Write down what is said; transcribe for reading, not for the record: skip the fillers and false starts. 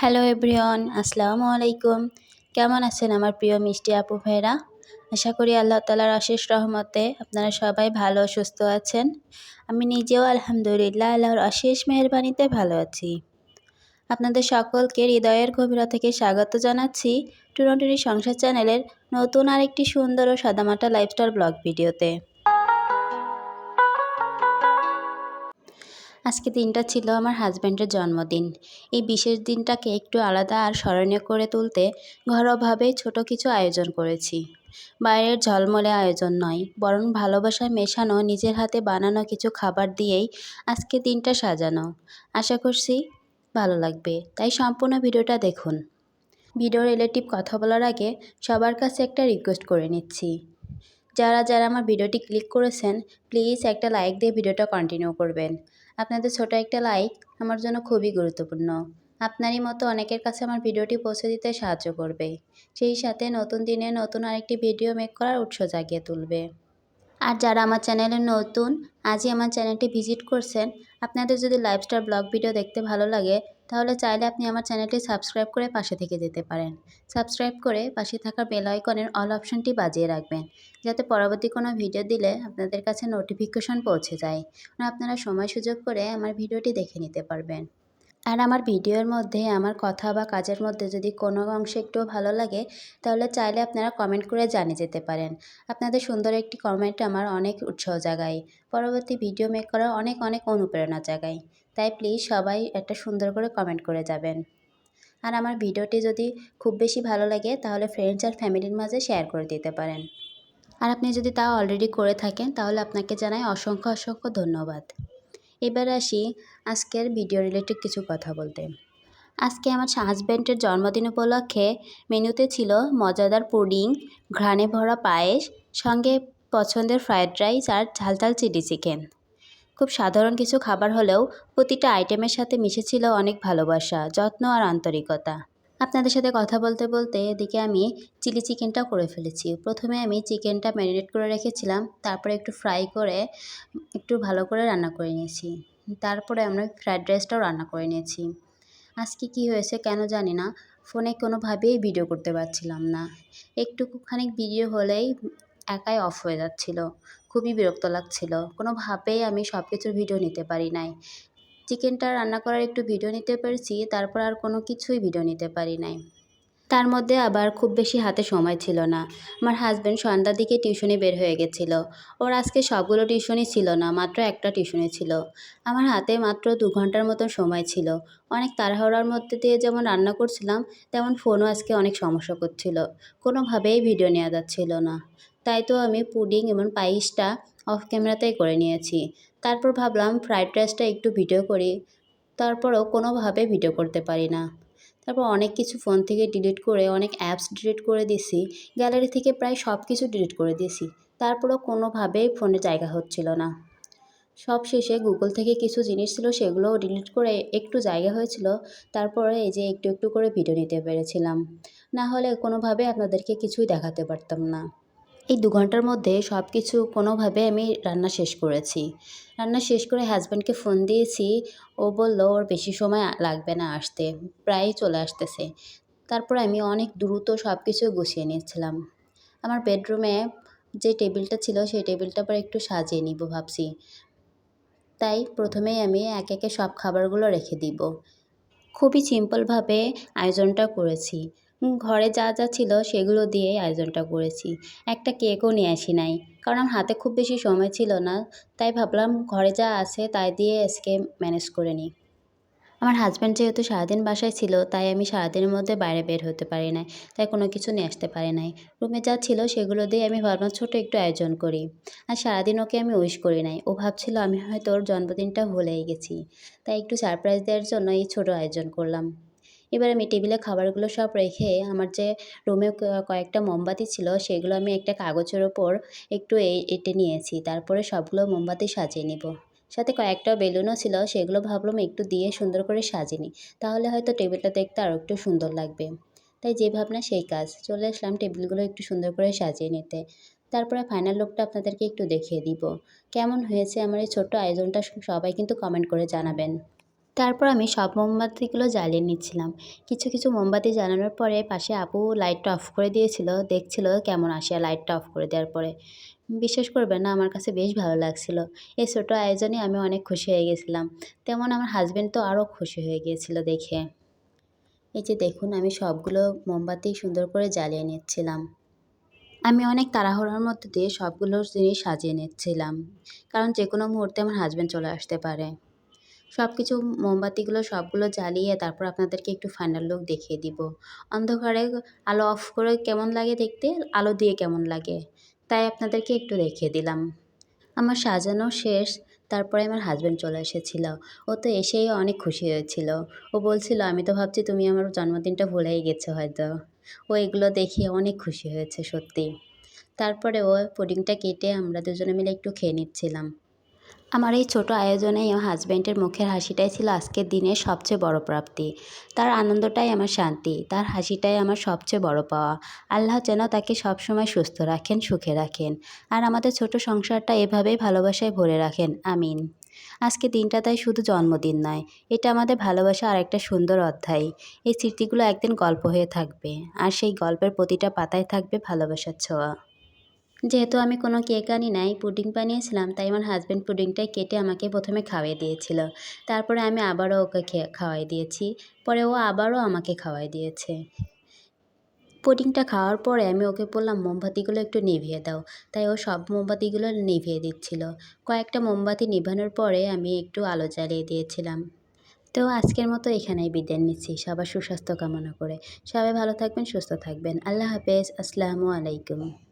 Hello everyone, আসসালামু আলাইকুম। কেমন আছেন আমার প্রিয় মিষ্টি আপু ভাইরা? আশা করি আল্লাহ তাআলার অশেষ রহমতে আপনারা সবাই ভালো ও সুস্থ আছেন। আমি নিজেও আলহামদুলিল্লাহ আল্লাহর অশেষ মেহেরবানিতে ভালো আছি। আপনাদের সকলকে হৃদয়ের গভীরতা থেকে স্বাগত জানাচ্ছি টুনটুনি সংসার চ্যানেলের নতুন আরেকটি সুন্দর ও সাদামাটা লাইফস্টাইল ব্লগ ভিডিওতে। আজকে দিনটা ছিল আমার হাজব্যান্ডের জন্মদিন। এই বিশেষ দিনটাকে একটু আলাদা আর স্মরণীয় করে তুলতে ঘরোয়াভাবেই ছোট কিছু আয়োজন করেছি। বাইরের ঝলমলে আয়োজন নয়, বরং ভালোবাসায় মেশানো নিজের হাতে বানানো কিছু খাবার দিয়েই আজকে দিনটা সাজানো। আশা করছি ভালো লাগবে, তাই সম্পূর্ণ ভিডিওটা দেখুন। ভিডিও রিলেটিভ কথা বলার আগে সবার কাছে একটা রিকোয়েস্ট করে নিচ্ছি। যারা আমার ভিডিওটি ক্লিক করেছেন, প্লিজ একটা লাইক দিয়ে ভিডিওটা কন্টিনিউ করবেন। আপনাদের ছোট একটা লাইক আমার জন্য খুবই গুরুত্বপূর্ণ। আপনারই মতো অনেকের কাছে আমার ভিডিওটি পৌঁছে দিতে সাহায্য করবে। সেই সাথে নতুন দিনে নতুন আরেকটি ভিডিও মেক করার উৎস জাগিয়ে তুলবে। আর যারা আমার চ্যানেলে নতুন, আজই আমার চ্যানেলটি ভিজিট করছেন, আপনাদের যদি লাইফস্টাইল ব্লগ ভিডিও দেখতে ভালো লাগে, তাহলে চাইলে আপনি আমার চ্যানেলটি সাবস্ক্রাইব করে পাশে থেকে যেতে পারেন। সাবস্ক্রাইব করে পাশে থাকা বেল আইকনের অল অপশনটি বাজিয়ে রাখবেন, যাতে পরবর্তী কোনো ভিডিও দিলে আপনাদের কাছে নোটিফিকেশন পৌঁছে যায়। আপনারা সময় সুযোগ করে আমার ভিডিওটি দেখে নিতে পারবেন। আর আমার ভিডিওর মধ্যে আমার কথা বা কাজের মধ্যে যদি কোনো অংশ একটুও ভালো লাগে, তাহলে চাইলে আপনারা কমেন্ট করে জানিয়ে যেতে পারেন। আপনাদের সুন্দর একটি কমেন্ট আমার অনেক উৎসাহ জাগায়, পরবর্তী ভিডিও মেক করার অনেক অনুপ্রেরণা জাগায়। তাই প্লিজ সবাই একটা সুন্দর করে কমেন্ট করে যাবেন। আর আমার ভিডিওটি যদি খুব বেশি ভালো লাগে, তাহলে ফ্রেন্ডস আর ফ্যামিলির মাঝে শেয়ার করে দিতে পারেন। আর আপনি যদি তা অলরেডি করে থাকেন, তাহলে আপনাকে জানাই অসংখ্য ধন্যবাদ। এবার আসি আজকের ভিডিও রিলেটেড কিছু কথা বলতে। আজকে আমার হাজব্যান্ডের জন্মদিন উপলক্ষে মেনুতে ছিল মজাদার পুডিং, ঘ্রাণে ভরা পায়েস, সঙ্গে পছন্দের ফ্রায়েড রাইস আর ঝাল চিলি চিকেন। খুব সাধারণ কিছু খাবার হলেও প্রতিটা আইটেমের সাথে মিশেছিল অনেক ভালোবাসা, যত্ন আর আন্তরিকতা। আপনাদের সাথে কথা বলতে বলতে এদিকে আমি চিলি চিকেনটা করে ফেলেছি। প্রথমে আমি চিকেনটা ম্যারিনেট করে রেখেছিলাম, তারপরে একটু ফ্রাই করে একটু ভালো করে রান্না করে নিয়েছি। তারপরে আমরা ফ্রায়েড রাইসটাও রান্না করে নিয়েছি। আজকে কি হয়েছে কেন জানি না, ফোনে কোনোভাবেই ভিডিও করতে পারছিলাম না। একটুখানি ভিডিও হলেই একাই অফ হয়ে যাচ্ছিল। খুবই বিরক্ত লাগছিল। কোনোভাবেই আমি সব কিছুর ভিডিও নিতে পারি নাই। চিকেনটা রান্না করার একটু ভিডিও নিতে পেরেছি, তারপর আর কোনো কিছুই ভিডিও নিতে পারি নাই। তার মধ্যে আবার খুব বেশি হাতে সময় ছিল না। আমার হাজব্যান্ড সন্ধ্যার দিকে টিউশনে বের হয়ে গেছিল। ওর আজকে সবগুলো টিউশনই ছিল না, মাত্র একটা টিউশনি ছিল। আমার হাতে মাত্র 2 ঘন্টার মতো সময় ছিল। অনেক তাড়াহুড়োর মধ্যে দিয়ে যেমন রান্না করছিলাম, তেমন ফোনও আজকে অনেক সমস্যা করছিল। কোনোভাবেই ভিডিও নেওয়া যাচ্ছিল না। তাই তো আমি পুডিং এবং পায়েসটা অফ ক্যামেরাতেই করে নিয়েছি। তারপর ভাবলাম ফ্রায়েড রাইসটা একটু ভিডিও করি। তারপরেও কোনোভাবে ভিডিও করতে পারি না। তারপর অনেক কিছু ফোন থেকে ডিলিট করে, অনেক অ্যাপস ডিলিট করে দিয়েছি। গ্যালারি থেকে প্রায় সব কিছু ডিলিট করে দিয়েছি। তারপরেও কোনোভাবেই ফোনে জায়গা হচ্ছিল না। সব শেষে গুগল থেকে কিছু জিনিস ছিল, সেগুলোও ডিলিট করে একটু জায়গা হয়েছিল। তারপরে এই যে একটু করে ভিডিও নিতে পেরেছিলাম। না হলে কোনোভাবে আপনাদেরকে কিছুই দেখাতে পারতাম না। এই 2 ঘন্টার মধ্যে সব কিছু কোনোভাবে আমি রান্না শেষ করেছি। রান্না শেষ করে হাজব্যান্ডকে ফোন দিয়েছি। ও বলল ওর বেশি সময় লাগবে না আসতে, প্রায়ই চলে আসতেছে। তারপর আমি অনেক দ্রুত সব কিছু গুছিয়ে নিচ্ছিলাম। আমার বেডরুমে যে টেবিলটা ছিল, সেই টেবিলটা আবার একটু সাজিয়ে নিব ভাবছি। তাই প্রথমেই আমি একে সব খাবারগুলো রেখে দিব। খুবই সিম্পলভাবে আয়োজনটা করেছি। ঘরে যা ছিল সেগুলো দিয়েই আয়োজনটা করেছি। একটা কেকও নিয়ে আসি নাই, কারণ আমার হাতে খুব বেশি সময় ছিল না। তাই ভাবলাম ঘরে যা আছে তাই দিয়ে আজকে ম্যানেজ করে নিই। আমার হাজব্যান্ড যেহেতু সারাদিন বাসায় ছিল, তাই আমি সারাদিনের মধ্যে বাইরে বের হতে পারি নাই। তাই কোনো কিছু নিয়ে আসতে পারি নাই। রুমে যা ছিল সেগুলো দিয়ে আমি ভাবলাম ছোট একটু আয়োজন করি। আর সারাদিন ওকে আমি উইশ করি নাই। ও ভাবছিল আমি হয়তো ওর জন্মদিনটা ভুলেই গেছি। তাই একটু সারপ্রাইজ দেওয়ার জন্য এই ছোট আয়োজন করলাম। এবার আমি টেবিলে খাবারগুলো সব রেখে আমার যে রুমে কয়েকটা মোমবাতি ছিল, সেগুলো আমি একটা কাগজের ওপর একটু এঁটে নিয়েছি। তারপরে সবগুলো মোমবাতি সাজিয়ে নিব। সাথে কয়েকটা বেলুনও ছিল, সেগুলো ভাবলাম একটু দিয়ে সুন্দর করে সাজিয়ে নিই। তাহলে হয়তো টেবিলটা দেখতে আরও একটু সুন্দর লাগবে। তাই যে ভাবনা সেই কাজ, চলে আসলাম টেবিলগুলো একটু সুন্দর করে সাজিয়ে নিতে। তারপরে ফাইনাল লুকটা আপনাদেরকে একটু দেখিয়ে দিব। কেমন হয়েছে আমার এই ছোট্ট আয়োজনটা সবাই কিন্তু কমেন্ট করে জানাবেন। তারপর আমি সব মোমবাতিগুলো জ্বালিয়ে নিচ্ছিলাম। কিছু কিছু মোমবাতি জ্বালানোর পরে পাশে আপু লাইটটা অফ করে দিয়েছিল, দেখছিল কেমন আসে লাইটটা অফ করে দেওয়ার পরে। বিশ্বাস করবেন না, আমার কাছে বেশ ভালো লাগছিল। এই ছোট আয়োজনে আমি অনেক খুশি হয়ে গেছিলাম। তেমন আমার হাসব্যান্ড তো আরও খুশি হয়ে গিয়েছিল দেখে। এই যে দেখুন, আমি সবগুলো মোমবাতি সুন্দর করে জ্বালিয়ে নিচ্ছিলাম। আমি অনেক তাড়াহুড়োর মধ্য দিয়ে সবগুলো জিনিস সাজিয়ে নিচ্ছিলাম, কারণ যেকোনো মুহূর্তে আমার হাসব্যান্ড চলে আসতে পারে। সবকিছু মোমবাতিগুলো সবগুলো জ্বালিয়ে তারপর আপনাদেরকে একটু ফাইনাল লুক দেখিয়ে দিব। অন্ধকারে আলো অফ করে কেমন লাগে দেখতে, আলো দিয়ে কেমন লাগে, তাই আপনাদেরকে একটু দেখিয়ে দিলাম। আমার সাজানো শেষ, তারপরে আমার হাসব্যান্ড চলে এসেছিল। ও তো এসেই অনেক খুশি হয়েছিল। ও বলছিল, "আমি তো ভাবছি তুমি আমার জন্মদিনটা ভুলেই গেছো হয়তো।" ও এগুলো দেখে অনেক খুশি হয়েছে সত্যি। তারপরে ও পুডিংটা কেটে আমরা দুজনে মিলে একটু খেয়ে নিচ্ছিলাম। আমার এই ছোট আয়োজনেই আমার হাসব্যান্ডের মুখের হাসিটাই ছিল আজকের দিনের সবচেয়ে বড় প্রাপ্তি। তার আনন্দটাই আমার শান্তি, তার হাসিটাই আমার সবচেয়ে বড় পাওয়া। আল্লাহ যেন তাকে সবসময় সুস্থ রাখেন, সুখে রাখেন। আর আমাদের ছোট সংসারটা এভাবেই ভালোবাসায় ভরে রাখেন। আমিন। আজকের দিনটা তাই শুধু জন্মদিন নয়, এটা আমাদের ভালোবাসার আরেকটা সুন্দর অধ্যায়। এই স্মৃতিগুলো একদিন গল্প হয়ে থাকবে, আর সেই গল্পের প্রতিটা পাতায় থাকবে ভালোবাসার ছোঁয়া। যেহেতু আমি কোনো কেক আনি নাই, পুডিং বানিয়েছিলাম, তাই আমার হাসব্যান্ড পুডিংটাই কেটে আমাকে প্রথমে খাইয়ে দিয়েছিল। তারপরে আমি আবারও ওকে খাওয়াই দিয়েছি। পরে ও আবারও আমাকে খাওয়াই দিয়েছে। পুডিংটা খাওয়ার পরে আমি ওকে বললাম, মোমবাতিগুলো একটু নিভিয়ে দাও। তাই ও সব মোমবাতিগুলো নিভিয়ে দিচ্ছিল। কয়েকটা মোমবাতি নিভানোর পরে আমি একটু আলো জ্বালিয়ে দিয়েছিলাম। তো আজকের মতো এখানেই বিদায় নিচ্ছি, সবার সুস্বাস্থ্য কামনা করে। সবাই ভালো থাকবেন, সুস্থ থাকবেন। আল্লাহ হাফেজ। আসসালামু আলাইকুম।